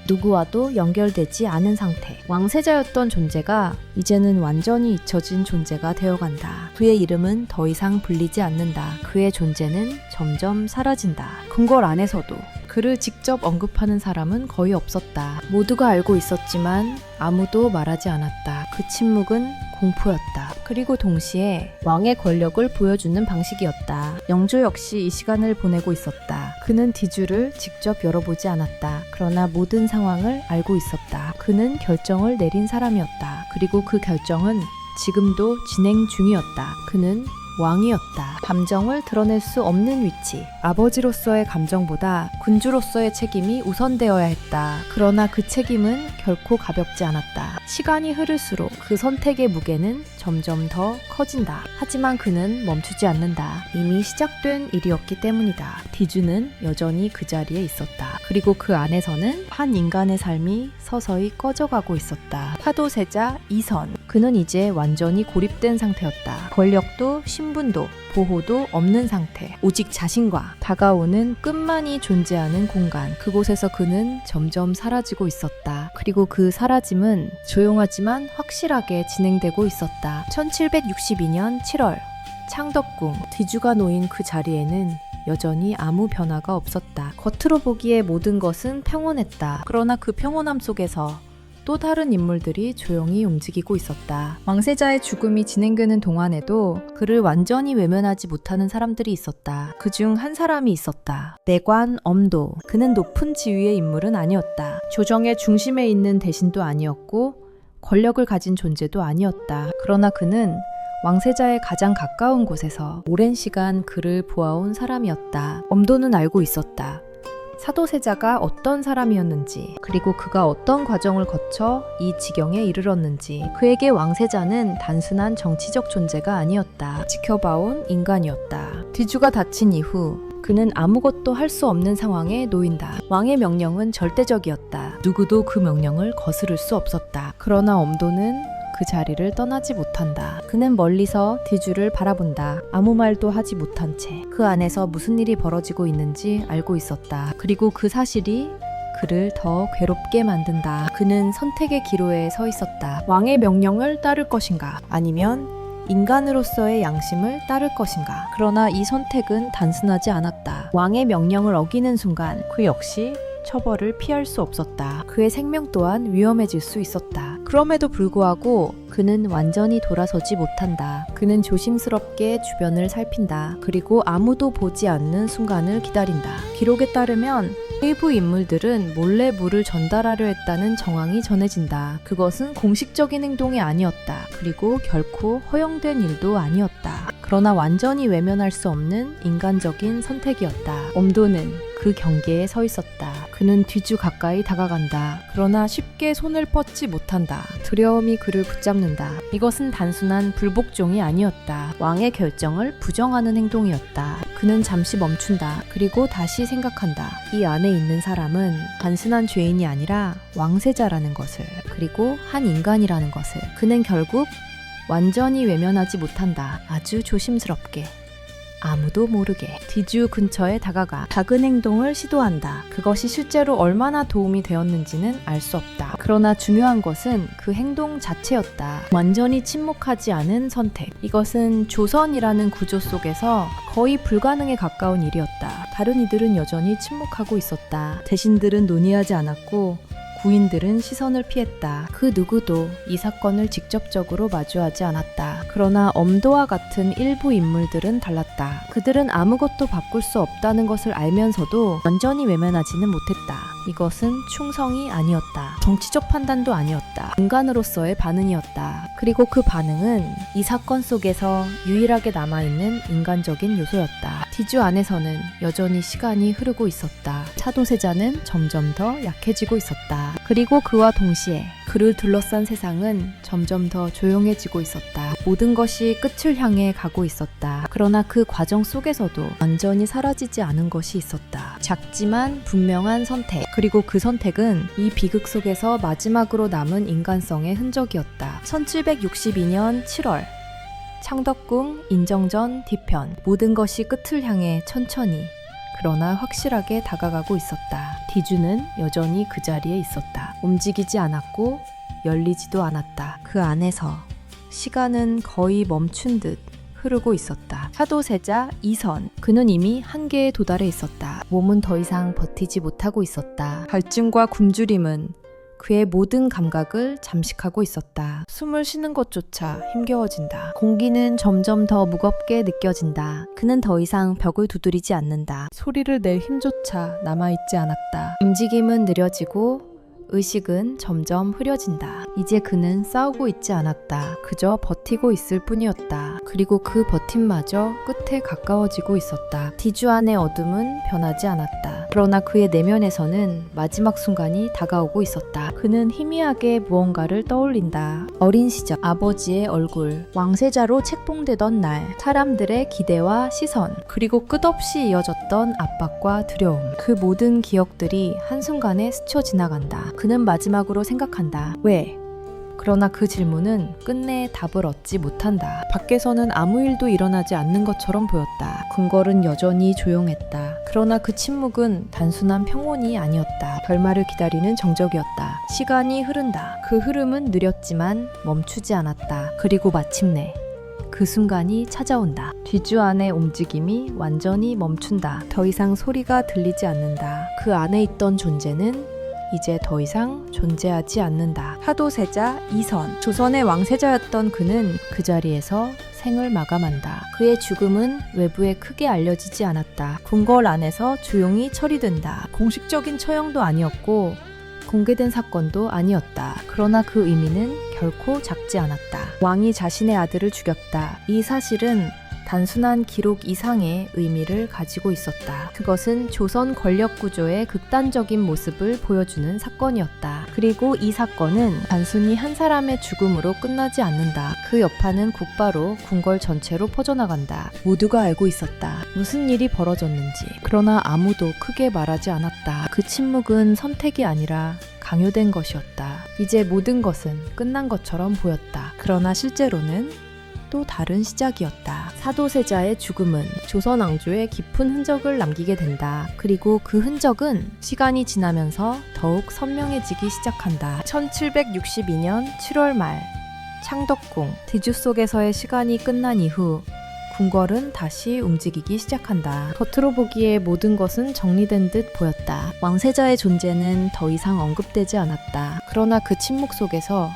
누구와도 연결되지 않은 상태. 왕세자였던 존재가 이제는 완전히 잊혀진 존재가 되어간다. 그의 이름은 더 이상 불리지 않는다. 그의 존재는 점점 사라진다. 궁궐 안에서도 그를 직접 언급하는 사람은 거의 없었다. 모두가 알고 있었지만 아무도 말하지 않았다. 그 침묵은 공포였다. 그리고 동시에 왕의 권력을 보여주는 방식이었다. 영조 역시 이 시간을 보내고 있었다. 그는 뒤주를 직접 열어보지 않았다. 그러나 모든 상황을 알고 있었다. 그는 결정을 내린 사람이었다. 그리고 그 결정은 지금도 진행 중이었다. 그는 왕이었다. 감정을 드러낼 수 없는 위치. 아버지로서의 감정보다 군주로서의 책임이 우선되어야 했다. 그러나 그 책임은 결코 가볍지 않았다. 시간이 흐를수록 그 선택의 무게는 점점 더 커진다. 하지만 그는 멈추지 않는다. 이미 시작된 일이었기 때문이다. 디주는 여전히 그 자리에 있었다. 그리고 그 안에서는 한 인간의 삶이 서서히 꺼져가고 있었다. 사도세자 이선. 그는 이제 완전히 고립된 상태였다. 권력도 신분도 보호도 없는 상태. 오직 자신과 다가오는 끝만이 존재하는 공간. 그곳에서 그는 점점 사라지고 있었다. 그리고 그 사라짐은 조용하지만 확실하게 진행되고 있었다. 1762년 7월 창덕궁. 디주가 놓인 그 자리에는 여전히 아무 변화가 없었다. 겉으로 보기에 모든 것은 평온했다. 그러나 그 평온함 속에서 또 다른 인물들이 조용히 움직이고 있었다. 왕세자의 죽음이 진행되는 동안에도 그를 완전히 외면하지 못하는 사람들이 있었다. 그중 한 사람이 있었다. 내관 엄도. 그는 높은 지위의 인물은 아니었다. 조정의 중심에 있는 대신도 아니었고 권력을 가진 존재도 아니었다. 그러나 그는 왕세자의 가장 가까운 곳에서 오랜 시간 그를 보아온 사람이었다. 엄도는 알고 있었다. 사도세자가 어떤 사람이었는지, 그리고 그가 어떤 과정을 거쳐 이 지경에 이르렀는지. 그에게 왕세자는 단순한 정치적 존재가 아니었다. 지켜봐온 인간이었다. 디주가 다친 이후 그는 아무것도 할 수 없는 상황에 놓인다. 왕의 명령은 절대적이었다. 누구도 그 명령을 거스를 수 없었다. 그러나 엄도는 그 자리를 떠나지 못한다. 그는 멀리서 디주를 바라본다. 아무 말도 하지 못한 채 그 안에서 무슨 일이 벌어지고 있는지 알고 있었다. 그리고 그 사실이 그를 더 괴롭게 만든다. 그는 선택의 기로에 서 있었다. 왕의 명령을 따를 것인가? 아니면 인간으로서의 양심을 따를 것인가? 그러나 이 선택은 단순하지 않았다. 왕의 명령을 어기는 순간 그 역시 처벌을 피할 수 없었다. 그의 생명 또한 위험해질 수 있었다. 그럼에도 불구하고 그는 완전히 돌아서지 못한다. 그는 조심스럽게 주변을 살핀다. 그리고 아무도 보지 않는 순간을 기다린다. 기록에 따르면 일부 인물들은 몰래 물을 전달하려 했다는 정황이 전해진다. 그것은 공식적인 행동이 아니었다. 그리고 결코 허용된 일도 아니었다. 그러나 완전히 외면할 수 없는 인간적인 선택이었다. 엄도는 그 경계에 서 있었다. 그는 뒤주 가까이 다가간다. 그러나 쉽게 손을 뻗지 못한다. 두려움이 그를 붙잡는 붙잡는다. 이것은 단순한 불복종이 아니었다. 왕의 결정을 부정하는 행동이었다. 그는 잠시 멈춘다. 그리고 다시 생각한다. 이 안에 있는 사람은 단순한 죄인이 아니라 왕세자라는 것을, 그리고 한 인간이라는 것을. 그는 결국 완전히 외면하지 못한다. 아주 조심스럽게, 아무도 모르게 디주 근처에 다가가 작은 행동을 시도한다. 그것이 실제로 얼마나 도움이 되었는지는 알 수 없다. 그러나 중요한 것은 그 행동 자체였다. 완전히 침묵하지 않은 선택. 이것은 조선이라는 구조 속에서 거의 불가능에 가까운 일이었다. 다른 이들은 여전히 침묵하고 있었다. 대신들은 논의하지 않았고 구인들은 시선을 피했다. 그 누구도 이 사건을 직접적으로 마주하지 않았다. 그러나 엄도와 같은 일부 인물들은 달랐다. 그들은 아무것도 바꿀 수 없다는 것을 알면서도 완전히 외면하지는 못했다. 이것은 충성이 아니었다. 정치적 판단도 아니었다. 인간으로서의 반응이었다. 그리고 그 반응은 이 사건 속에서 유일하게 남아있는 인간적인 요소였다. 디주 안에서는 여전히 시간이 흐르고 있었다. 차도세자는 점점 더 약해지고 있었다. 그리고 그와 동시에 그를 둘러싼 세상은 점점 더 조용해지고 있었다. 모든 것이 끝을 향해 가고 있었다. 그러나 그 과정 속에서도 완전히 사라지지 않은 것이 있었다. 작지만 분명한 선택. 그리고 그 선택은 이 비극 속에서 마지막으로 남은 인간성의 흔적이었다. 1762년 7월 창덕궁 인정전 뒤편. 모든 것이 끝을 향해 천천히 그러나 확실하게 다가가고 있었다. 디주는 여전히 그 자리에 있었다. 움직이지 않았고 열리지도 않았다. 그 안에서 시간은 거의 멈춘 듯 흐르고 있었다. 차도세자 이선. 그는 이미 한계에 도달해 있었다. 몸은 더 이상 버티지 못하고 있었다. 갈증과 굶주림은 그의 모든 감각을 잠식하고 있었다. 숨을 쉬는 것조차 힘겨워진다. 공기는 점점 더 무겁게 느껴진다. 그는 더 이상 벽을 두드리지 않는다. 소리를 낼 힘조차 남아있지 않았다. 움직임은 느려지고 의식은 점점 흐려진다. 이제 그는 싸우고 있지 않았다. 그저 버티고 있을 뿐이었다. 그리고 그 버팀마저 끝에 가까워지고 있었다. 디주 안의 어둠은 변하지 않았다. 그러나 그의 내면에서는 마지막 순간이 다가오고 있었다. 그는 희미하게 무언가를 떠올린다. 어린 시절, 아버지의 얼굴, 왕세자로 책봉되던 날, 사람들의 기대와 시선, 그리고 끝없이 이어졌던 압박과 두려움. 그 모든 기억들이 한순간에 스쳐 지나간다. 그는 마지막으로 생각한다. 왜? 그러나 그 질문은 끝내 답을 얻지 못한다. 밖에서는 아무 일도 일어나지 않는 것처럼 보였다. 궁궐은 여전히 조용했다. 그러나 그 침묵은 단순한 평온이 아니었다. 결말을 기다리는 정적이었다. 시간이 흐른다. 그 흐름은 느렸지만 멈추지 않았다. 그리고 마침내 그 순간이 찾아온다. 뒤주 안의 움직임이 완전히 멈춘다. 더 이상 소리가 들리지 않는다. 그 안에 있던 존재는 이제 더 이상 존재하지 않는다. 차도세자 이선. 조선의 왕세자였던 그는 그 자리에서 생을 마감한다. 그의 죽음은 외부에 크게 알려지지 않았다. 궁궐 안에서 조용히 처리된다. 공식적인 처형도 아니었고 공개된 사건도 아니었다. 그러나 그 의미는 결코 작지 않았다. 왕이 자신의 아들을 죽였다. 이 사실은 단순한 기록 이상의 의미를 가지고 있었다. 그것은 조선 권력 구조의 극단적인 모습을 보여주는 사건이었다. 그리고 이 사건은 단순히 한 사람의 죽음으로 끝나지 않는다. 그 여파는 곧바로 궁궐 전체로 퍼져나간다. 모두가 알고 있었다. 무슨 일이 벌어졌는지. 그러나 아무도 크게 말하지 않았다. 그 침묵은 선택이 아니라 강요된 것이었다. 이제 모든 것은 끝난 것처럼 보였다. 그러나 실제로는 또 다른 시작이었다. 사도세자의 죽음은 조선 왕조에 깊은 흔적을 남기게 된다. 그리고 그 흔적은 시간이 지나면서 더욱 선명해지기 시작한다. 1762년 7월 말 창덕궁. 디주 속에서의 시간이 끝난 이후 궁궐은 다시 움직이기 시작한다. 겉으로 보기에 모든 것은 정리된 듯 보였다. 왕세자의 존재는 더 이상 언급되지 않았다. 그러나 그 침묵 속에서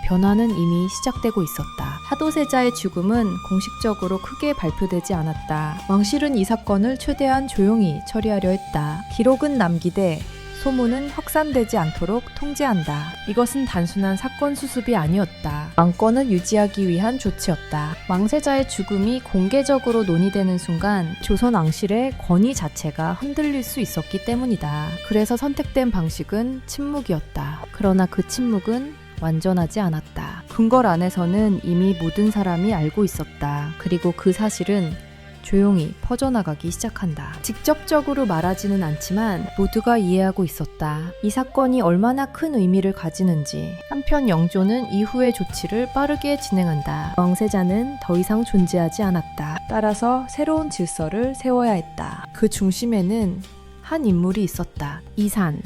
변화는 이미 시작되고 있었다. 사도세자의 죽음은 공식적으로 크게 발표되지 않았다. 왕실은 이 사건을 최대한 조용히 처리하려 했다. 기록은 남기되 소문은 확산되지 않도록 통제한다. 이것은 단순한 사건 수습이 아니었다. 왕권을 유지하기 위한 조치였다. 왕세자의 죽음이 공개적으로 논의되는 순간 조선 왕실의 권위 자체가 흔들릴 수 있었기 때문이다. 그래서 선택된 방식은 침묵이었다. 그러나 그 침묵은 완전하지 않았다. 궁궐 안에서는 이미 모든 사람이 알고 있었다. 그리고 그 사실은 조용히 퍼져나가기 시작한다. 직접적으로 말하지는 않지만 모두가 이해하고 있었다. 이 사건이 얼마나 큰 의미를 가지는지. 한편 영조는 이후의 조치를 빠르게 진행한다. 왕세자는 더 이상 존재하지 않았다. 따라서 새로운 질서를 세워야 했다. 그 중심에는 한 인물이 있었다. 이산.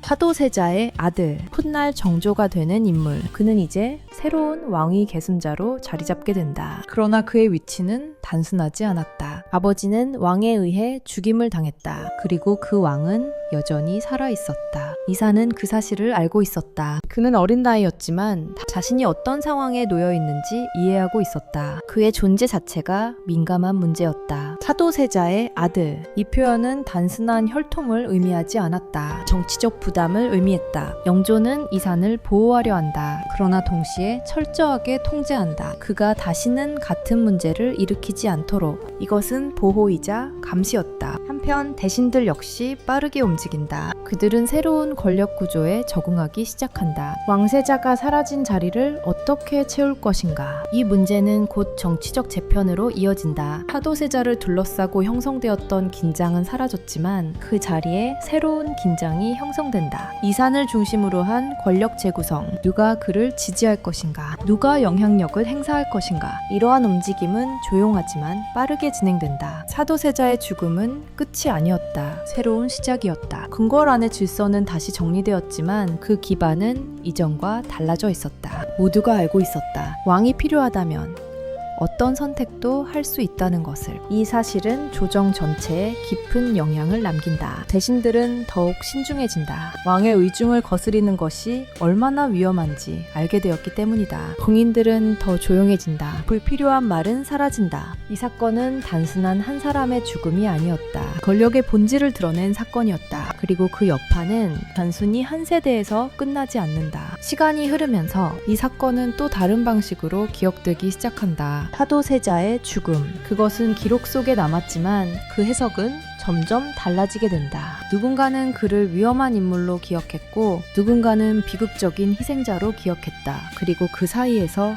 사도세자의 아들, 훗날 정조가 되는 인물. 그는 이제 새로운 왕위 계승자로 자리 잡게 된다. 그러나 그의 위치는 단순하지 않았다. 아버지는 왕에 의해 죽임을 당했다. 그리고 그 왕은 여전히 살아 있었다. 이사는 그 사실을 알고 있었다. 그는 어린 나이였지만 자신이 어떤 상황에 놓여 있는지 이해하고 있었다. 그의 존재 자체가 민감한 문제였다. 사도세자의 아들. 이 표현은 단순한 혈통을 의미하지 않았다. 정치적 부담을 의미했다. 영조는 이산을 보호하려 한다. 그러나 동시에 철저하게 통제한다. 그가 다시는 같은 문제를 일으키지 않도록. 이것은 보호이자 감시였다. 한편 대신들 역시 빠르게 움직인다. 그들은 새로운 권력 구조에 적응하기 시작한다. 왕세자가 사라진 자리를 어떻게 채울 것인가? 이 문제는 곧 정치적 재편으로 이어진다. 사도세자를 둘러싸고 형성되었던 긴장은 사라졌지만 그 자리에 새로운 긴장이 형성된다. 이산을 중심으로 한 권력 재구성. 누가 그를 지지할 것인가? 누가 영향력을 행사할 것인가? 이러한 움직임은 조용하지만 빠르게 진행된다. 사도세자의 죽음은 끝이 아니었다. 새로운 시작이었다. 궁궐 안의 질서는 다시 정리되었지만 그 기반은 이전과 달라져 있었다. 모두가 알고 있었다. 왕이 필요하다면 어떤 선택도 할 수 있다는 것을. 이 사실은 조정 전체에 깊은 영향을 남긴다. 대신들은 더욱 신중해진다. 왕의 의중을 거스리는 것이 얼마나 위험한지 알게 되었기 때문이다. 궁인들은 더 조용해진다. 불필요한 말은 사라진다. 이 사건은 단순한 한 사람의 죽음이 아니었다. 권력의 본질을 드러낸 사건이었다. 그리고 그 여파는 단순히 한 세대에서 끝나지 않는다. 시간이 흐르면서 이 사건은 또 다른 방식으로 기억되기 시작한다. 사도세자의 죽음. 그것은 기록 속에 남았지만 그 해석은 점점 달라지게 된다. 누군가는 그를 위험한 인물로 기억했고 누군가는 비극적인 희생자로 기억했다. 그리고 그 사이에서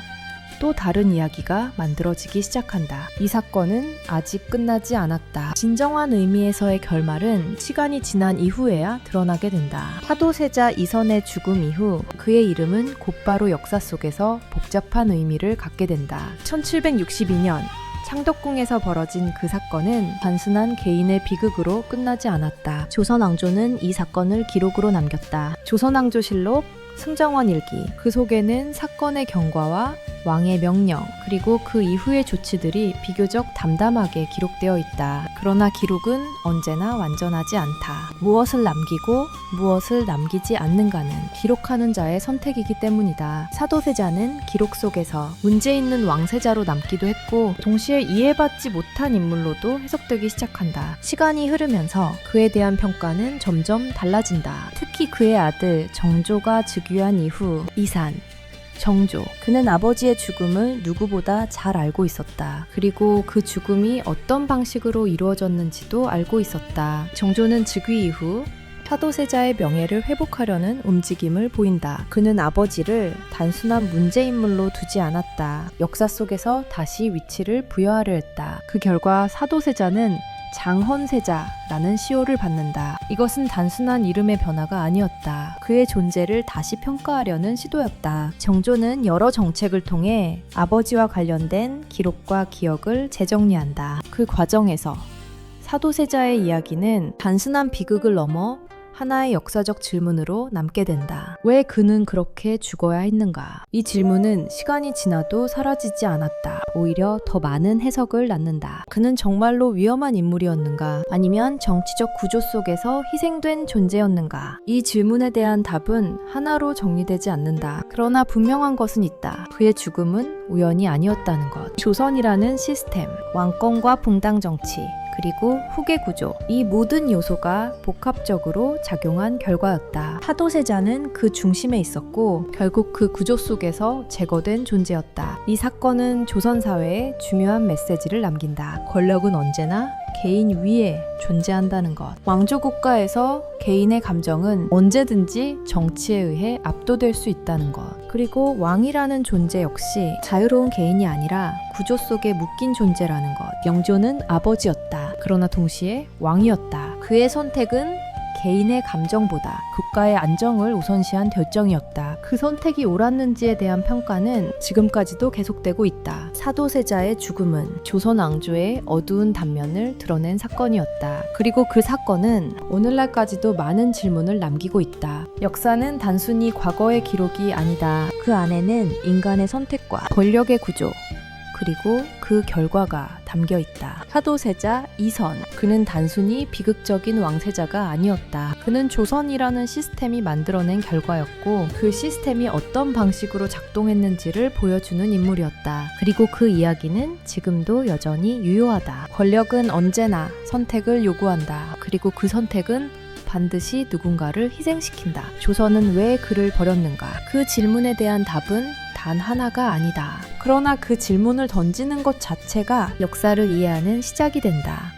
또 다른 이야기가 만들어지기 시작한다. 이 사건은 아직 끝나지 않았다. 진정한 의미에서의 결말은 시간이 지난 이후에야 드러나게 된다. 사도세자 이선의 죽음 이후 그의 이름은 곧바로 역사 속에서 복잡한 의미를 갖게 된다. 1762년 창덕궁에서 벌어진 그 사건은 단순한 개인의 비극으로 끝나지 않았다. 조선왕조는 이 사건을 기록으로 남겼다. 조선왕조실록 승정원 일기. 그 속에는 사건의 경과와 왕의 명령, 그리고 그 이후의 조치들이 비교적 담담하게 기록되어 있다. 그러나 기록은 언제나 완전하지 않다. 무엇을 남기고 무엇을 남기지 않는가는 기록하는 자의 선택이기 때문이다. 사도세자는 기록 속에서 문제 있는 왕세자로 남기도 했고 동시에 이해받지 못한 인물로도 해석되기 시작한다. 시간이 흐르면서 그에 대한 평가는 점점 달라진다. 특히 그의 아들 정조가 즉위한 이후 이산, 정조. 그는 아버지의 죽음을 누구보다 잘 알고 있었다. 그리고 그 죽음이 어떤 방식으로 이루어졌는지도 알고 있었다. 정조는 즉위 이후 사도세자의 명예를 회복하려는 움직임을 보인다. 그는 아버지를 단순한 문제인물로 두지 않았다. 역사 속에서 다시 위치를 부여하려 했다. 그 결과 사도세자는 장헌세자라는 시호를 받는다. 이것은 단순한 이름의 변화가 아니었다. 그의 존재를 다시 평가하려는 시도였다. 정조는 여러 정책을 통해 아버지와 관련된 기록과 기억을 재정리한다. 그 과정에서 사도세자의 이야기는 단순한 비극을 넘어 하나의 역사적 질문으로 남게 된다. 왜 그는 그렇게 죽어야 했는가? 이 질문은 시간이 지나도 사라지지 않았다. 오히려 더 많은 해석을 낳는다. 그는 정말로 위험한 인물이었는가? 아니면 정치적 구조 속에서 희생된 존재였는가? 이 질문에 대한 답은 하나로 정리되지 않는다. 그러나 분명한 것은 있다. 그의 죽음은 우연이 아니었다는 것. 조선이라는 시스템, 왕권과 분당 정치, 그리고 후계 구조, 이 모든 요소가 복합적으로 작용한 결과였다. 사도세자는 그 중심에 있었고 결국 그 구조 속에서 제거된 존재였다. 이 사건은 조선 사회에 중요한 메시지를 남긴다. 권력은 언제나 개인 위에 존재한다는 것. 왕조 국가에서 개인의 감정은 언제든지 정치에 의해 압도될 수 있다는 것. 그리고 왕이라는 존재 역시 자유로운 개인이 아니라 구조 속에 묶인 존재라는 것. 영조는 아버지였다. 그러나 동시에 왕이었다. 그의 선택은 개인의 감정보다 국가의 안정을 우선시한 결정이었다. 그 선택이 옳았는지에 대한 평가는 지금까지도 계속되고 있다. 사도세자의 죽음은 조선 왕조의 어두운 단면을 드러낸 사건이었다. 그리고 그 사건은 오늘날까지도 많은 질문을 남기고 있다. 역사는 단순히 과거의 기록이 아니다. 그 안에는 인간의 선택과 권력의 구조, 그리고 그 결과가 담겨 있다. 사도세자 이선. 그는 단순히 비극적인 왕세자가 아니었다. 그는 조선이라는 시스템이 만들어낸 결과였고 그 시스템이 어떤 방식으로 작동했는지를 보여주는 인물이었다. 그리고 그 이야기는 지금도 여전히 유효하다. 권력은 언제나 선택을 요구한다. 그리고 그 선택은 반드시 누군가를 희생시킨다. 조선은 왜 그를 버렸는가? 그 질문에 대한 답은 단 하나가 아니다. 그러나 그 질문을 던지는 것 자체가 역사를 이해하는 시작이 된다.